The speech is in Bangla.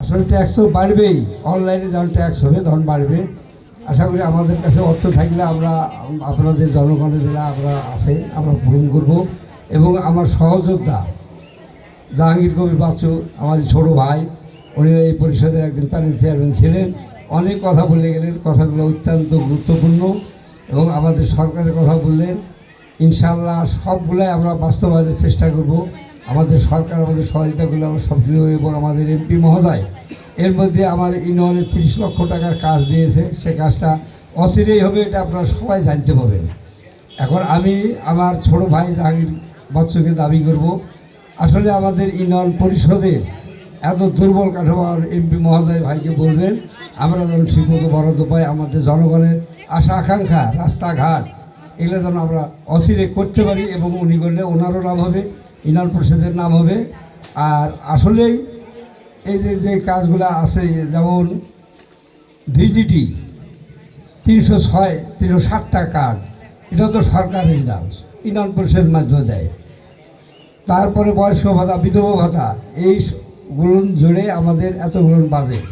আসলে ট্যাক্স তো বাড়বেই, অনলাইনে যখন ট্যাক্স হবে তখন বাড়বে। আশা করি আমাদের কাছে অর্থ থাকলে আমরা আপনাদের জনগণের জেলা আমরা আছে আমরা পূরণ করব। এবং আমার সহযোদ্ধা জাহাঙ্গীর কবির বাচ্চু আমার ছোটো ভাই, উনি এই পরিষদের একদিন প্যানেল চেয়ারম্যান ছিলেন, অনেক কথা বলে গেলেন, কথাগুলো অত্যন্ত গুরুত্বপূর্ণ এবং আমাদের সরকারের কথা বললেন। ইনশাআল্লাহ সবগুলাই আমরা বাস্তবায়নের চেষ্টা করব। আমাদের সরকার আমাদের সহযোগিতা করলে আমরা সক্রিয় এবং আমাদের এমপি মহোদয় এর মধ্যে আমার ইউনিয়নে 30 লক্ষ টাকার কাজ দিয়েছে, সে কাজটা অচিরেই হবে, এটা আপনারা সবাই জানতে পারবেন। এখন আমি আমার ছোট ভাই জাহাঙ্গীর বাচ্চুকে দাবি করব, আসলে আমাদের ইউনিয়ন পরিষদের এত দুর্বল কাঠামোর এমপি মহোদয় ভাইকে বলবেন আমরা যেন ঠিকমতো বরাদ্দ পাই, আমাদের জনগণের আশা আকাঙ্ক্ষা রাস্তাঘাট এগুলো যেন আমরা অচিরে করতে পারি এবং উনি করলে ওনারও নাম হবে, ইউনিয়ন পরিষদের নাম হবে। আর আসলেই এই যে কাজগুলো আছে, যেমন ভিজিটি 360টা কার্ড, এটা তো সরকারের দান, ইউনিয়ন পরিষদের মাধ্যমে দেয়। তারপরে বয়স্ক ভাতা, বিধবা ভাতা, এইগুলো জুড়ে আমাদের এতগুলো বাজেট।